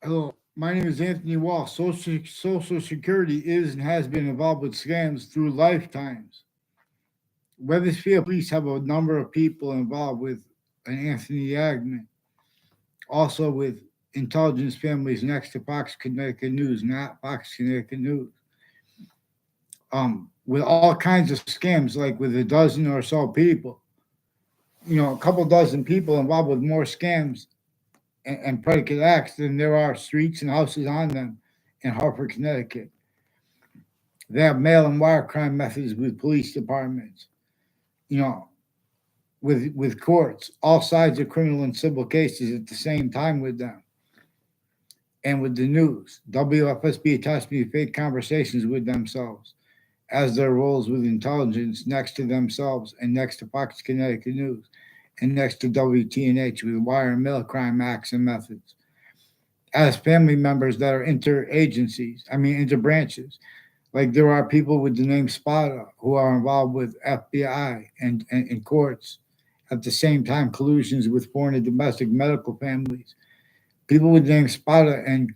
Hello, my name is Anthony Wall. Social Security is and has been involved with scams through lifetimes. Weathersfield police have a number of people involved with an Anthony Yagman, also with intelligence families next to Fox Connecticut News, not Fox Connecticut News. With all kinds of scams, like with a dozen or so people, a couple dozen people involved with more scams and predicate acts than there are streets and houses on them in Hartford, Connecticut. They have mail and wire crime methods with police departments, you know, with courts, all sides of criminal and civil cases at the same time with them. And with the news, WFSB attached me to fake conversations with themselves as their roles with intelligence next to themselves and next to Fox Connecticut News and next to WTNH with wire and mail crime acts and methods. As family members that are inter branches. Like there are people with the name Spada who are involved with FBI and courts at the same time, collusions with foreign and domestic medical families. People with the name Spada and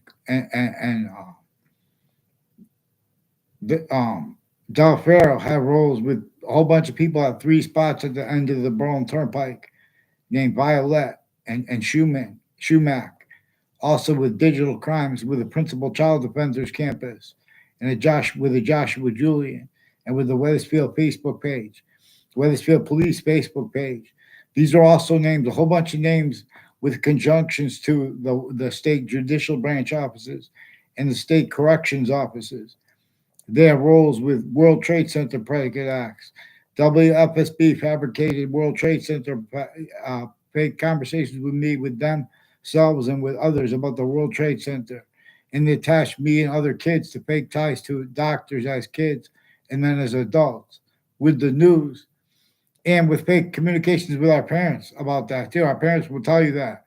Del Ferro have roles with a whole bunch of people at three spots at the end of the Berlin Turnpike named Violet and Schumack, also with digital crimes with the principal child defenders campus and a Joshua Julian and with the Weathersfield Facebook page, Weathersfield Police Facebook page. These are also names, a whole bunch of names with conjunctions to the state judicial branch offices and the state corrections offices. They have roles with World Trade Center predicate acts. WFSB fabricated World Trade Center fake conversations with me, with themselves, and with others about the World Trade Center. And they attached me and other kids to fake ties to doctors as kids and then as adults with the news and with fake communications with our parents about that too. Our parents will tell you that.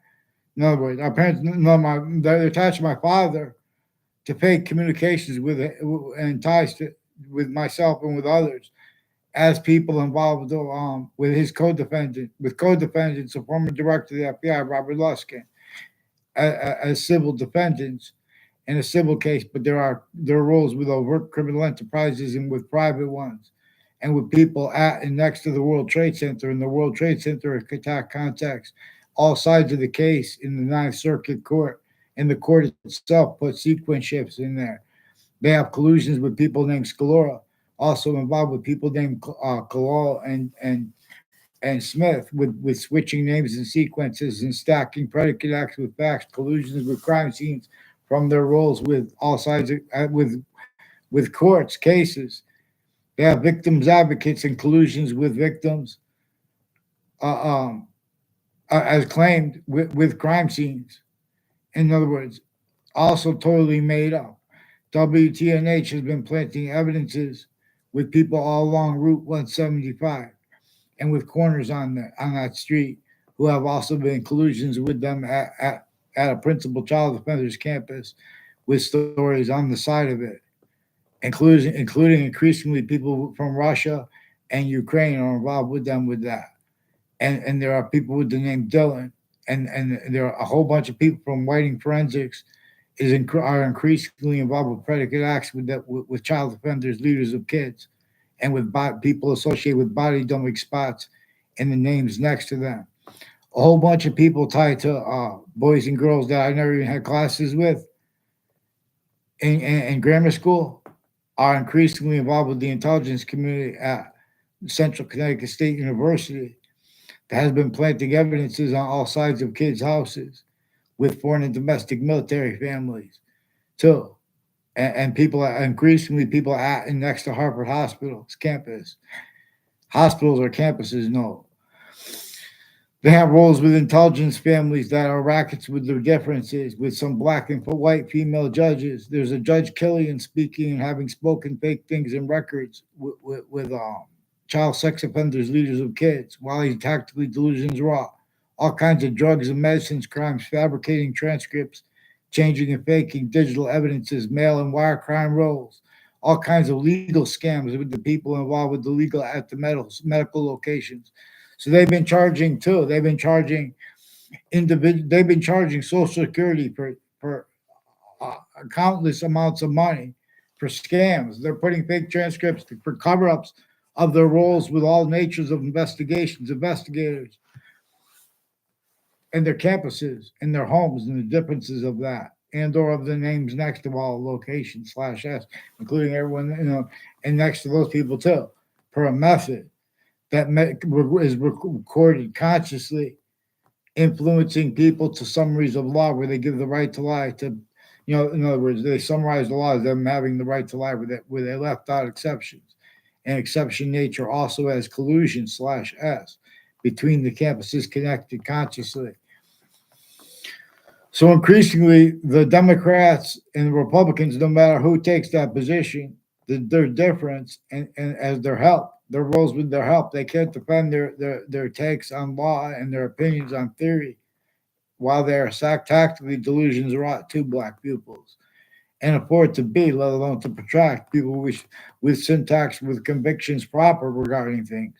In other words, our parents, no, they're attached to my father to fake communications with and ties to with myself and with others as people involved with his co-defendants, a former director of the FBI, Robert Luskin, as civil defendants in a civil case, but there are roles with overt criminal enterprises and with private ones, and with people at and next to the World Trade Center in the World Trade Center attack context, all sides of the case in the Ninth Circuit Court, and the court itself put sequence shifts in there. They have collusions with people named Scalora, also involved with people named Kalal and Smith with switching names and sequences and stacking predicate acts with facts, collusions with crime scenes from their roles with all sides with courts cases. They have victims advocates and collusions with victims uh, um, as claimed with crime scenes. In other words, also totally made up. WTNH has been planting evidences with people all along Route 175 and with corners on that street who have also been collusions with them at a principal child defender's campus with stories on the side of it, including increasingly people from Russia and Ukraine are involved with them with that. And there are people with the name Dylan, and there are a whole bunch of people from Whiting Forensics are increasingly involved with predicate acts with child offenders, leaders of kids, and with people associated with body dumping spots and the names next to them. A whole bunch of people tied to boys and girls that I never even had classes with in grammar school are increasingly involved with the intelligence community at Central Connecticut State University that has been planting evidences on all sides of kids' houses with foreign and domestic military families too. And people increasingly people at and next to Hartford Hospital's campus. Hospitals or campuses, no. They have roles with intelligence families that are rackets with their differences, with some black and white female judges. There's a Judge Killian speaking and having spoken fake things in records with child sex offenders, leaders of kids, while he's tactically delusions raw. All kinds of drugs and medicines crimes, fabricating transcripts, changing and faking digital evidences, mail and wire crime rolls, all kinds of legal scams with the people involved with the legal at the medical locations. So they've been charging too. They've been charging Social Security for countless amounts of money for scams. They're putting fake transcripts for cover ups of their roles with all natures of investigations, investigators, and their campuses, and their homes, and the differences of that, and or of the names next to all locations slash s, including everyone, and next to those people too, per a method that is recorded consciously, influencing people to summaries of law where they give the right to lie to, in other words, they summarize the law as them having the right to lie where they left out exceptions. And exception nature also has collusion slash s between the campuses connected consciously. So increasingly, the Democrats and the Republicans, no matter who takes that position, their difference and as their help, their roles with their help, they can't defend their takes on law and their opinions on theory while they are tactically delusions wrought to black pupils and afford to be, let alone to protract people with syntax with convictions proper regarding things.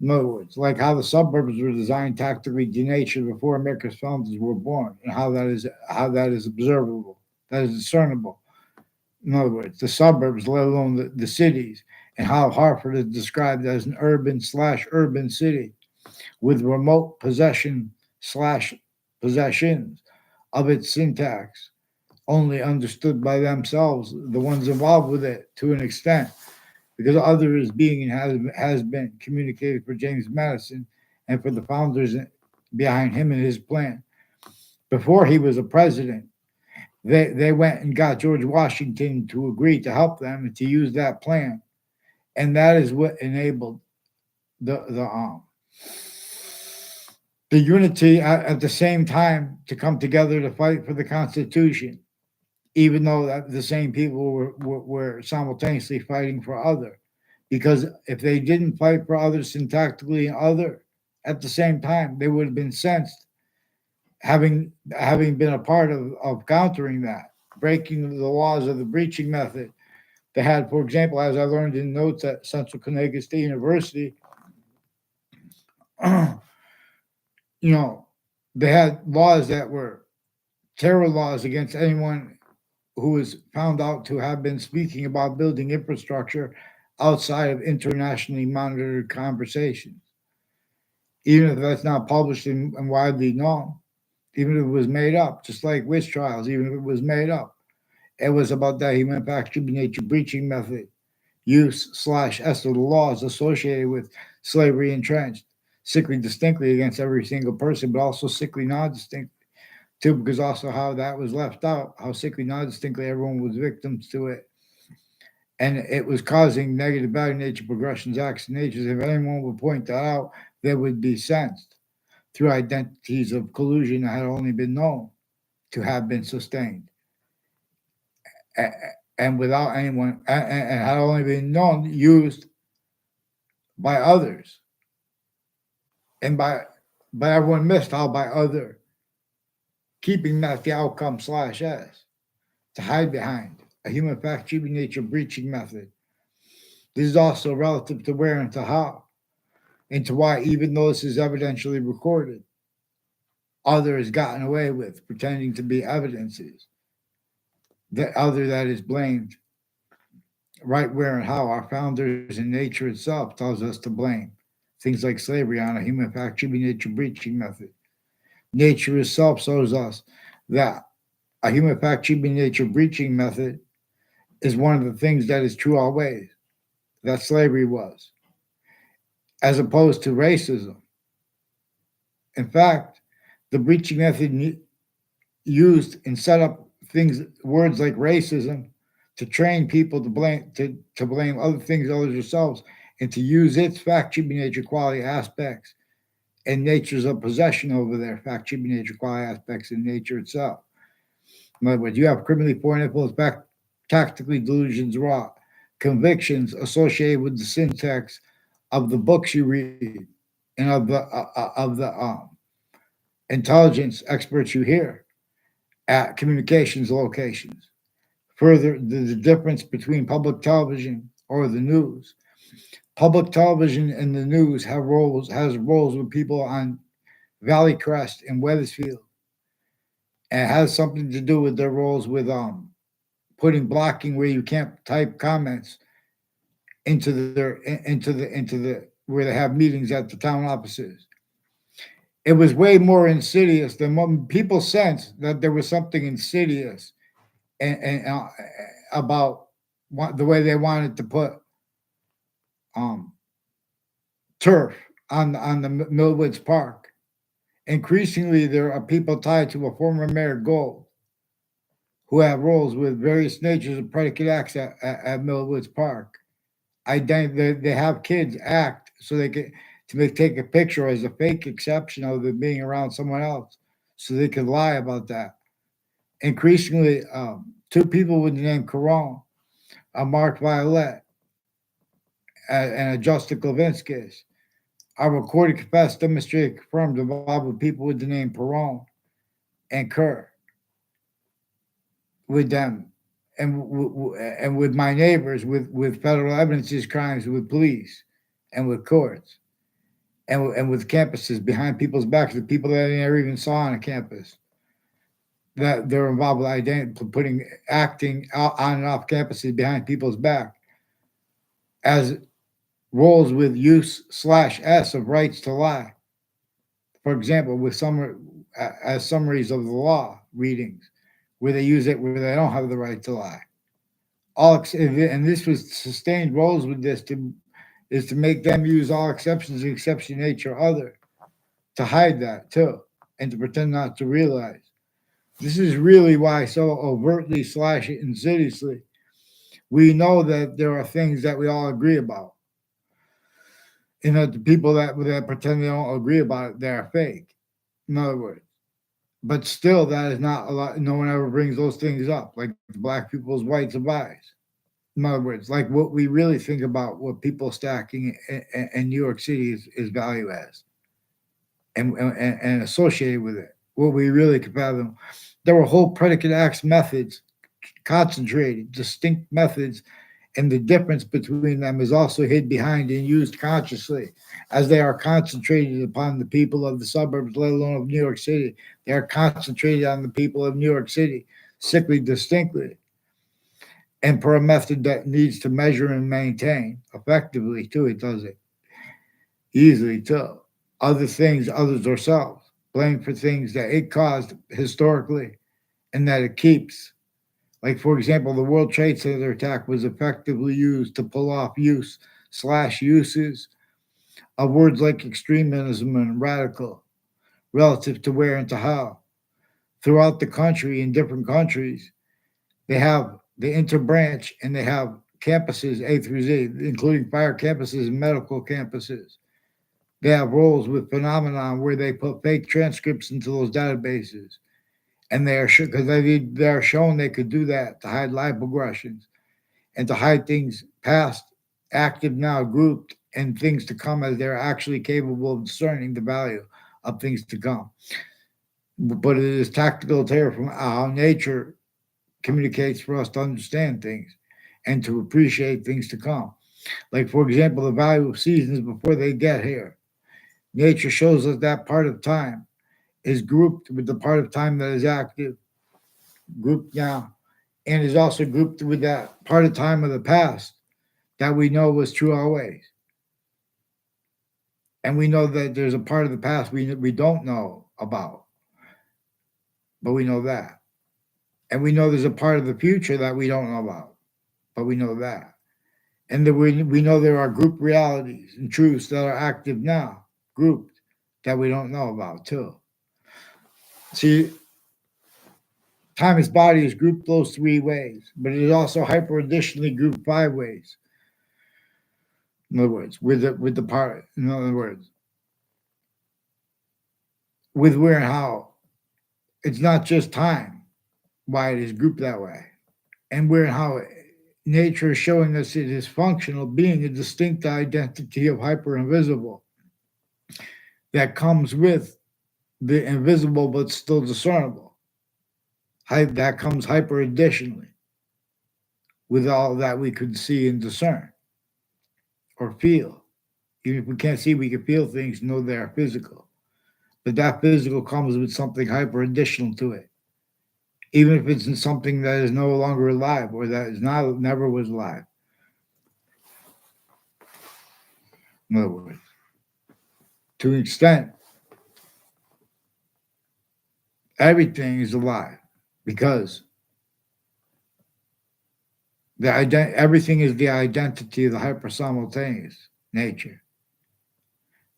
In other words, like how the suburbs were designed tactically denatured before America's founders were born, and how that is observable, that is discernible. In other words, the suburbs, let alone the cities, and how Hartford is described as an urban slash urban city with remote possession slash possessions of its syntax, only understood by themselves, the ones involved with it, to an extent because other is being and has been communicated for James Madison and for the founders behind him and his plan. Before he was a president, they went and got George Washington to agree to help them and to use that plan, and that is what enabled the unity at the same time to come together to fight for the Constitution, even though that the same people were simultaneously fighting for other. Because if they didn't fight for others syntactically and other at the same time, they would have been sensed, having been a part of countering that, breaking the laws of the breaching method. They had, for example, as I learned in notes at Central Connecticut State University, you know, they had laws that were terror laws against anyone who was found out to have been speaking about building infrastructure outside of internationally monitored conversations, even if that's not published and widely known, even if it was made up, just like witch trials, even if it was made up. It was about that human fact nature breaching method, use slash S of the laws associated with slavery entrenched, sickly distinctly against every single person, but also sickly non-distinct too, because also how that was left out, how sickly non-distinctly everyone was victims to it. And it was causing negative value nature progressions, acts, and natures. If anyone would point that out, they would be sensed through identities of collusion that had only been known to have been sustained. And without anyone, and had only been known, used by others. And by everyone missed out by other, keeping that the outcome slash S to hide behind a human fact nature breaching method. This is also relative to where and to how, and to why, even though this is evidentially recorded, other has gotten away with pretending to be evidences. The other that is blamed, right where and how our founders and nature itself tells us to blame. Things like slavery on a human fact nature breaching method. Nature itself shows us that a human fact nature breaching method is one of the things that is true always, that slavery was, as opposed to racism. In fact, the breaching method used and set up things, words like racism, to train people to blame other things other than themselves, and to use its fact nature quality aspects and natures of possession over their fact nature quality aspects in nature itself. In other words, you have criminally foreign influence back tactically delusions raw, convictions associated with the syntax of the books you read and of the intelligence experts you hear at communications locations. Further, the difference between public television or the news. Public television and the news has roles with people on Valley Crest and Weathersfield And it has something to do with their roles with putting blocking where you can't type comments into the where they have meetings at the town offices. It was way more insidious than what people sensed that there was something insidious and about the way they wanted to put um, turf on the Millwoods Park. Increasingly, there are people tied to a former mayor Gold who have roles with various natures of predicate acts at Millwoods Park. They have kids act so they can take a picture as a fake exception of them being around someone else, so they can lie about that. Increasingly, two people with the name Caron, a Mark Violet, and a Justin Levinskis, are recorded, confessed, demonstrated, confirmed involved with people with the name Perron and Kerr with them, and with my neighbors with federal evidence these crimes with police and with courts and with campuses behind people's backs, the people that I never even saw on a campus that they're involved with putting acting out on and off campuses behind people's back as roles with use slash s of rights to lie. For example, with as summaries of the law readings, where they use it where they don't have the right to lie. And this was sustained roles with this to is to make them use all exceptions, exception nature other, to hide that too, and to pretend not to realize. This is really why so overtly slash insidiously we know that there are things that we all agree about. And that the people that pretend they don't agree about it, they're fake. In other words. But still, that is not a lot. No one ever brings those things up, like the black people's whites of eyes. In other words, like what we really think about what people stacking in New York City is value as and associated with it. What we really can fathom. There were whole predicate acts methods, concentrated, distinct methods, and the difference between them is also hid behind and used consciously, as they are concentrated upon the people of the suburbs, let alone of New York City. They are concentrated on the people of New York City, sickly distinctly, and per a method that needs to measure and maintain effectively too. It does it easily too. Other things, others ourselves, blame for things that it caused historically and that it keeps. Like, for example, the World Trade Center attack was effectively used to pull off use slash uses of words like extremism and radical relative to where and to how. Throughout the country, in different countries, they have the interbranch and they have campuses A through Z, including fire campuses and medical campuses. They have roles with phenomenon where they put fake transcripts into those databases. And they are because they are shown they could do that to hide live progressions and to hide things past, active now, grouped, and things to come as they're actually capable of discerning the value of things to come. But it is tactical terror from how nature communicates for us to understand things and to appreciate things to come. Like, for example, the value of seasons before they get here. Nature shows us that part of time is grouped with the part of time that is active, grouped now, and is also grouped with that part of time of the past that we know was true always. And we know that there's a part of the past we don't know about, but we know that. And we know there's a part of the future that we don't know about, but we know that. And that we know there are group realities and truths that are active now, grouped, that we don't know about too. See, time as body is grouped those three ways, but it is also hyper additionally grouped five ways. In other words, with the part, in other words, with where and how. It's not just time why it is grouped that way, and where and how nature is showing us it is functional, being a distinct identity of hyper invisible that comes with the invisible but still discernible. That comes hyper additionally with all that we could see and discern or feel. Even if we can't see, we can feel things, know they are physical. But that physical comes with something hyper additional to it. even if it's in something that is no longer alive or that is not never was alive. In other words, to an extent, everything is alive because everything is the identity of the hypersimultaneous nature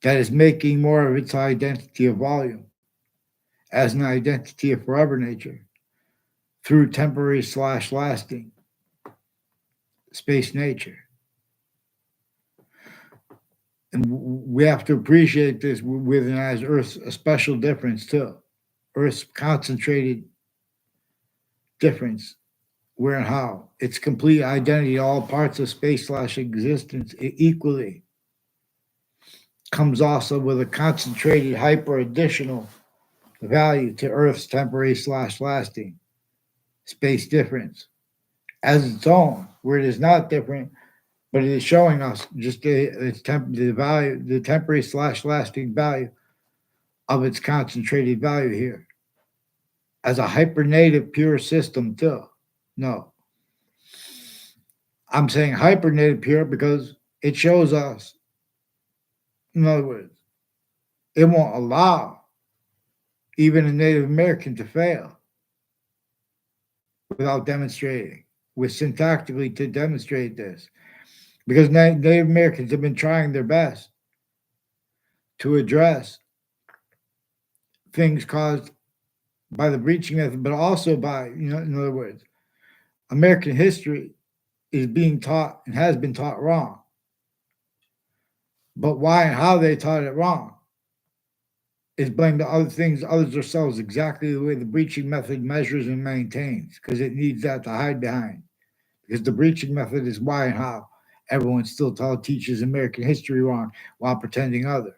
that is making more of its identity of volume as an identity of forever nature through temporary slash lasting space nature. And we have to appreciate this within as Earth's a special difference too. Earth's concentrated difference where and how its complete identity, all parts of space slash existence equally comes also with a concentrated hyper additional value to Earth's temporary slash lasting space difference as its own, where it is not different, but it is showing us just the value, the temporary slash lasting value of its concentrated value here as a hypernative pure system too. No, I'm saying hypernative pure because it shows us, in other words, it won't allow even a Native American to fail without demonstrating, with syntactically to demonstrate this. Because Native Americans have been trying their best to address things caused by the breaching method, but also by, in other words, American history is being taught and has been taught wrong. But why and how they taught it wrong is blamed to other things, others themselves, exactly the way the breaching method measures and maintains, because it needs that to hide behind. Because the breaching method is why and how everyone still teaches American history wrong while pretending other,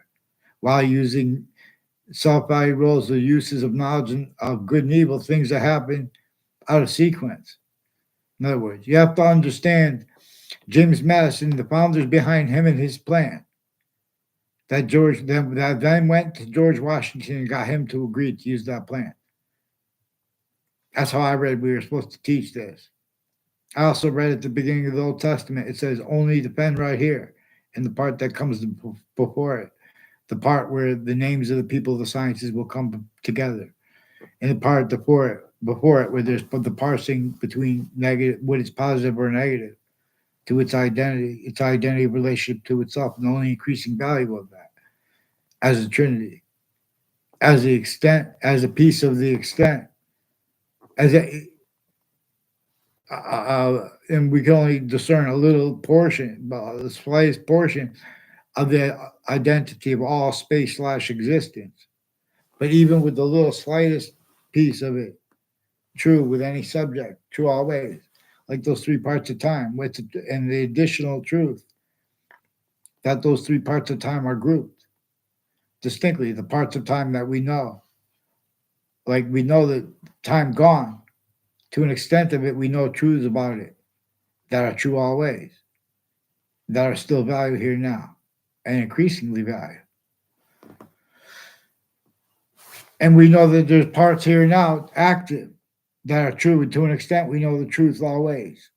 while using self-value roles, the uses of knowledge and of good and evil, things that happen out of sequence. In other words, you have to understand James Madison, the founders behind him and his plan. That then went to George Washington and got him to agree to use that plan. That's how I read we were supposed to teach this. I also read at the beginning of the Old Testament, it says only defend right here, and the part that comes before it, the part where the names of the people of the sciences will come together, and the part before it where there's the parsing between negative, what is positive or negative, to its identity relationship to itself, and the only increasing value of that as a trinity, as the extent, as a piece of the extent, as a and we can only discern a little portion, the slightest portion of the identity of all space slash existence. But even with the little slightest piece of it, true with any subject, true always, like those three parts of time, and the additional truth that those three parts of time are grouped distinctly, the parts of time that we know, like we know that time gone, to an extent of it, we know truths about it that are true always, that are still valued here now, and increasingly valued. And we know that there's parts here now active that are true to an extent. We know the truth always.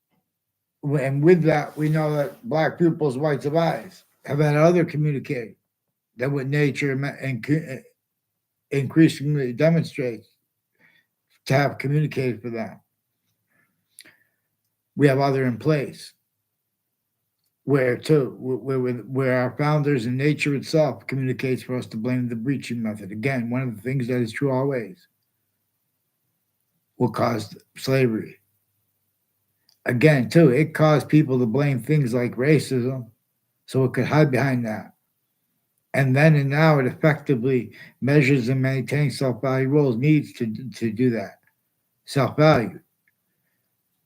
And with that, we know that black pupils, whites of eyes, have had other communicate that what nature increasingly demonstrates to have communicated for them. We have other in place where our founders and nature itself communicates for us to blame the breaching method. Again, one of the things that is true always will cause slavery. Again, too, it caused people to blame things like racism so it could hide behind that. And then and now it effectively measures and maintains self-value roles, needs to do that. Self-value.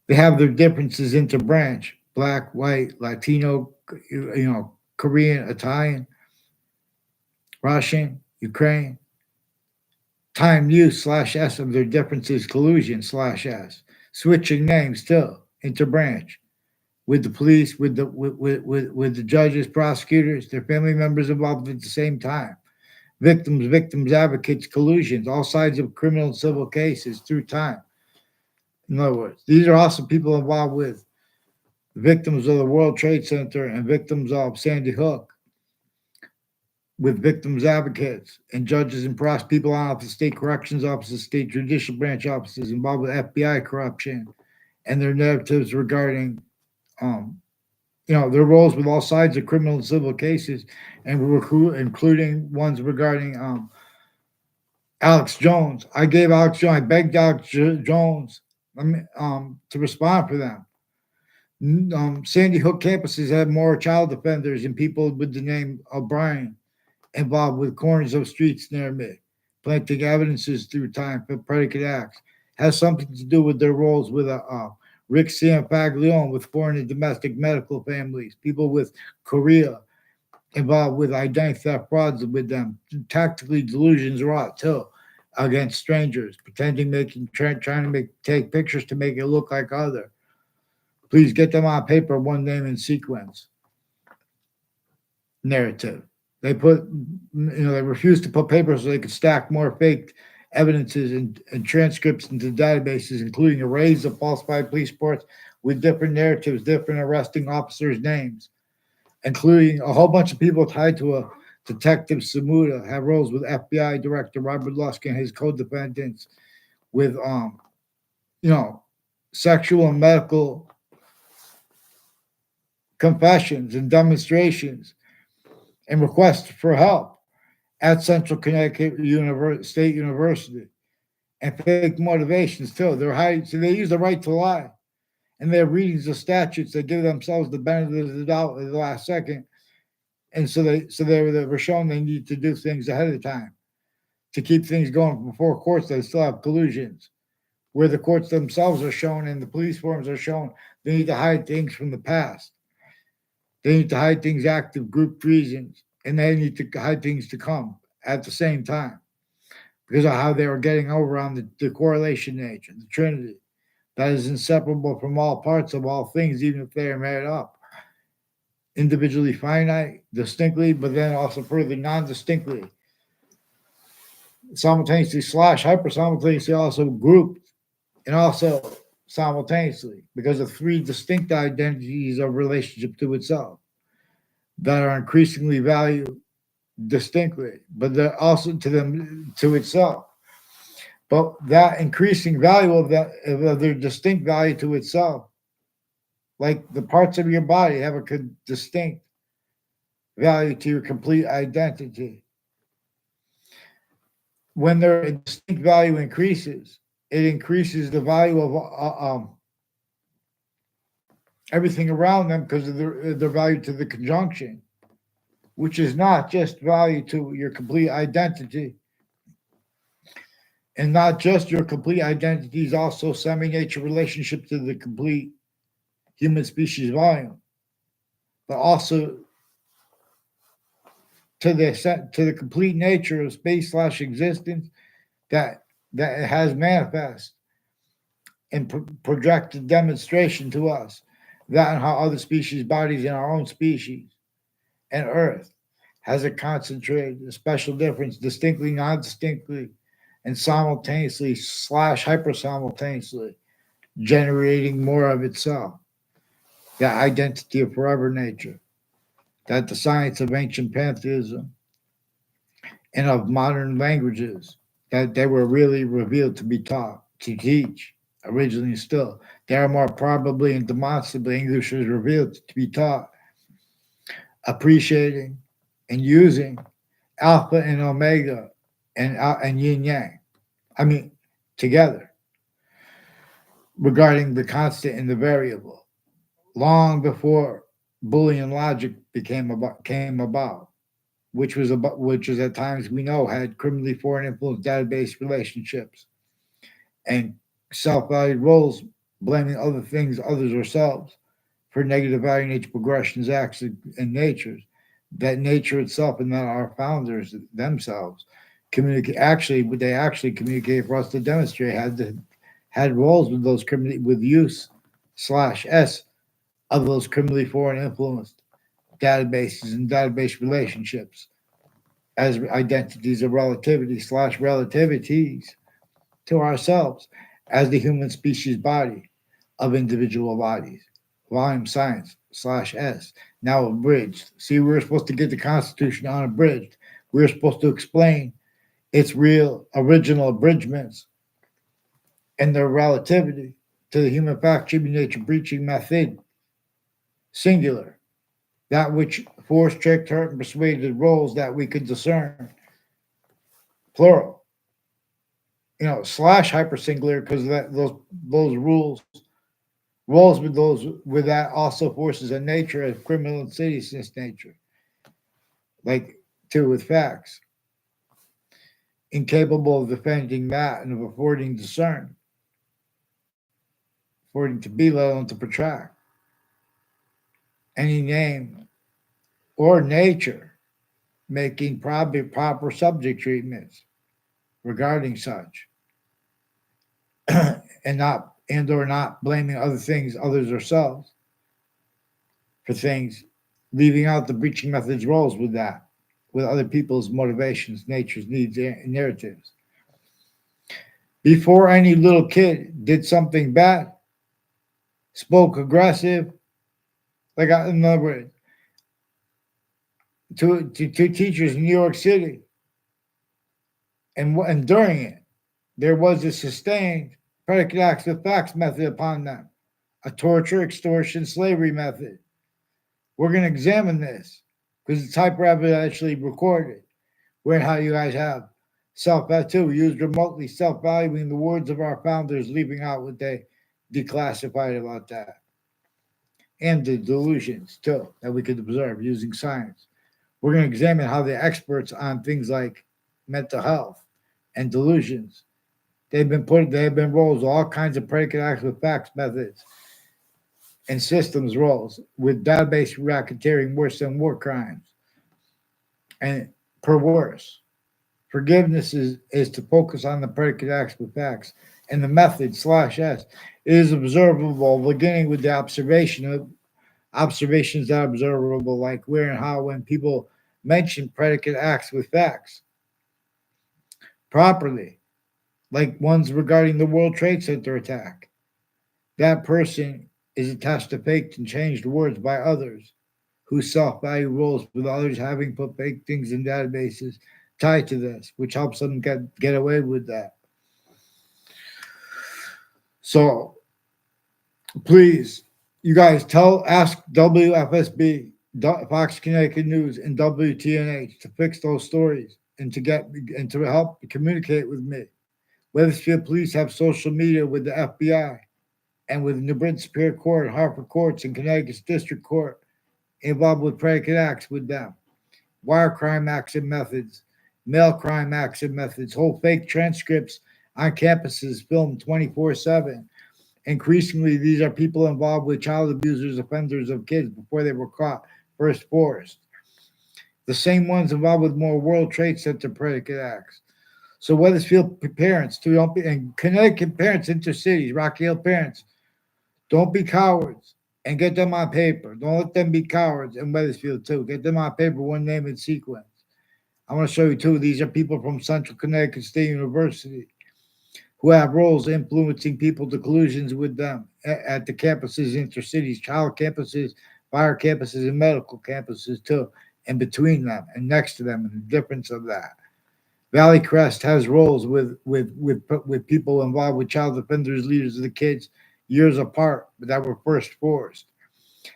They have their differences interbranch, black, white, Latino, Korean, Italian, Russian, Ukraine. Time use /S of their differences, collusion /S. Switching names still, interbranch. With the police, with the judges, prosecutors, their family members involved at the same time. Victims, advocates, collusions, all sides of criminal and civil cases through time. In other words, these are also people involved with victims of the World Trade Center and victims of Sandy Hook, with victims advocates and judges and people out of the state corrections offices, state judicial branch offices involved with FBI corruption and their narratives regarding, um, their roles with all sides of criminal and civil cases, and including ones regarding Alex Jones. I begged Jones to respond for them. Sandy Hook campuses have more child offenders and people with the name O'Brien involved with corners of streets near me, planting evidences through time for predicate acts. Has something to do with their roles with Rick Cianfaglione with foreign and domestic medical families, people with Korea involved with identity theft frauds with them, tactically delusions wrought too against strangers, pretending trying to take pictures to make it look like other. Please get them on paper, one name in sequence. Narrative. They refused to put paper so they could stack more fake evidences and transcripts into databases, including arrays of falsified police reports with different narratives, different arresting officers' names, including a whole bunch of people tied to a Detective Samuda have roles with FBI Director Robert Lusk and his co-defendants with you know, sexual and medical confessions and demonstrations and requests for help at Central Connecticut State University, and fake motivations too. They're hiding, so they use the right to lie, and they're readings of statutes. They give themselves the benefit of the doubt at the last second, and they were shown they need to do things ahead of time to keep things going before courts. They still have collusions where the courts themselves are shown and the police forms are shown. They need to hide things from the past. They need to hide things, active group reasons, and they need to hide things to come at the same time because of how they were getting over on the correlation nature, the Trinity, that is inseparable from all parts of all things, even if they are made up. Individually finite, distinctly, but then also further non distinctly. Simultaneously slash hyper simultaneously also grouped and also simultaneously because of three distinct identities of relationship to itself that are increasingly valued distinctly, but they're also to itself. But that increasing value of their distinct value to itself, like the parts of your body have a distinct value to your complete identity. When their distinct value increases, it increases the value of everything around them because of their value to the conjunction, which is not just value to your complete identity, and not just your complete identity is also semi-nature relationship to the complete human species volume, but also to the complete nature of space slash existence that it has manifest and projected demonstration to us, that and how other species bodies in our own species and Earth has a concentrated, a special difference, distinctly, non-distinctly, and simultaneously slash hyper simultaneously generating more of itself. That identity of forever nature, that the science of ancient pantheism and of modern languages, that they were really revealed to be taught, to teach, originally and still. They are more probably and demonstrably English is revealed to be taught, appreciating and using alpha and omega and yin yang. I mean, together, regarding the constant and the variable, long before Boolean logic came about, which is at times we know had criminally foreign influence database relationships and self-valued roles, blaming other things, others, ourselves for negative value nature progressions, acts, and natures. That nature itself and that our founders themselves communicate actually, what they actually communicate for us to demonstrate had roles with those with use slash s of those criminally foreign influenced databases and database relationships as identities of relativity slash relativities to ourselves as the human species body of individual bodies. Volume Science slash S. Now abridged. See, we were supposed to get the Constitution unabridged. We were supposed to explain its real original abridgments and their relativity to the human fact, human nature breaching method, singular. That which forced, tricked, hurt, and persuaded roles that we could discern, plural. Slash hypersingular because that those rules roles with those with that also forces a nature of criminal insidiousness nature, like two with facts, incapable of defending that and of affording discern, affording to be, let alone to protract any name or nature, making proper subject treatments regarding such, and or not blaming other things, others ourselves, for things, leaving out the breaching methods roles with that, with other people's motivations, natures, needs, and narratives. Before any little kid did something bad, spoke aggressive, in other words, to two teachers in New York City, and during it, there was a sustained predicate acts with facts method upon them, a torture, extortion, slavery method. We're going to examine this because it's hyper evidentially recorded. Where how you guys have self too used remotely, self valuing the words of our founders, leaving out what they declassified about that, and the delusions too that we could observe using science. We're going to examine how the experts on things like mental health and delusions, they've been roles all kinds of predicate acts with facts methods and systems roles with database racketeering worse than war crimes and per worse. Forgiveness is to focus on the predicate acts with facts, and the method slash S is observable, beginning with the observation of observations that are observable, like where and how when people mention predicate acts with facts properly, like ones regarding the World Trade Center attack. That person is attached to faked and changed words by others whose self value roles with others having put fake things in databases tied to this, which helps them get away with that. So please, you guys ask WFSB, Fox Connecticut News, and WTNH to fix those stories and to help communicate with me. Weathersfield Police have social media with the FBI and with New Britain Superior Court, Hartford Courts, and Connecticut's District Court involved with predicate acts with them. Wire crime acts and methods, mail crime acts and methods, whole fake transcripts on campuses filmed 24/7. Increasingly, these are people involved with child abusers, offenders of kids before they were caught, first forced. The same ones involved with more World Trade Center predicate acts. So Weathersfield parents, and Connecticut parents, intercities, Rocky Hill parents, don't be cowards and get them on paper. Don't let them be cowards in Weathersfield too. Get them on paper, one name in sequence. I want to show you too. These are people from Central Connecticut State University who have roles influencing people to collusions with them at the campuses, intercities, child campuses, fire campuses, and medical campuses too, and between them and next to them, and the difference of that. Valley Crest has roles with people involved with child offenders, leaders of the kids, years apart that were first forced.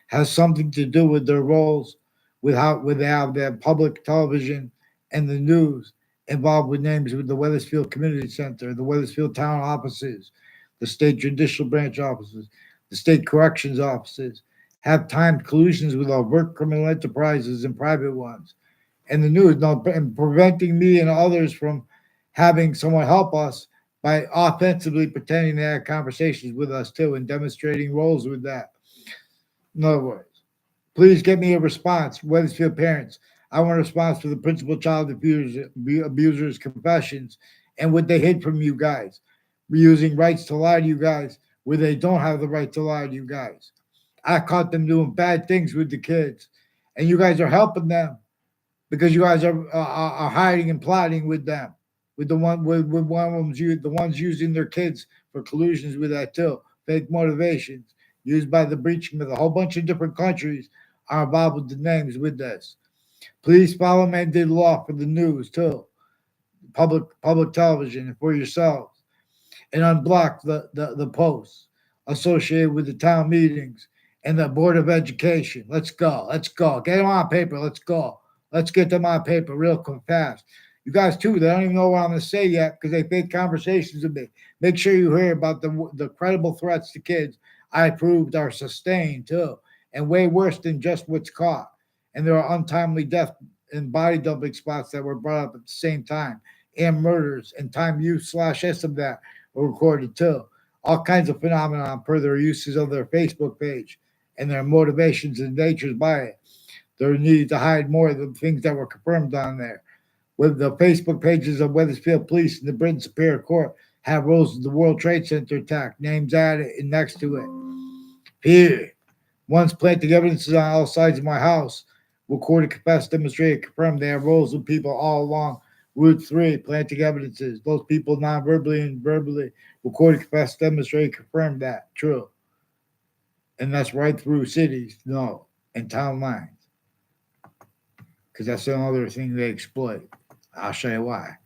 Has something to do with their roles, with how with how the public television and the news involved with names with the Weathersfield Community Center, the Weathersfield Town offices, the state judicial branch offices, the state corrections offices, have timed collusions with overt criminal enterprises and private ones. And the news, and preventing me and others from having someone help us by offensively pretending they had conversations with us too and demonstrating roles with that. In other words, please get me a response, Weathersfield parents. I want a response to the principal child abusers' confessions and what they hid from you guys, using rights to lie to you guys where they don't have the right to lie to you guys. I caught them doing bad things with the kids, and you guys are helping them because you guys are hiding and plotting with them, with the one of them, the ones using their kids for collusions with that too. Fake motivations used by the breaching of a whole bunch of different countries are involved with the names with this. Please follow mandated law for the news too, public television, and for yourselves, and unblock the posts associated with the town meetings and the Board of Education. Let's go. Let's go. Get them on paper. Let's go. Let's get them on paper real quick, fast. You guys, too, they don't even know what I'm going to say yet because they fake conversations with me. Make sure you hear about the credible threats to kids I proved are sustained, too, and way worse than just what's caught. And there are untimely death and body dumping spots that were brought up at the same time, and murders and time use slash this of that were recorded too. All kinds of phenomena per their uses of their Facebook page and their motivations and natures by it. Their need to hide more of the things that were confirmed on there. With the Facebook pages of Wethersfield Police and the Britain Superior Court have rules of the World Trade Center attack, names added and next to it. Here, once planting evidences on all sides of my house, recorded, confessed, demonstrated, confirmed they have roles with people all along Route 3, planting evidences. Those people non-verbally and verbally recorded, confessed, demonstrated, confirmed that. True. And that's right through cities, no, and town lines. Because that's another thing they exploit. I'll show you why.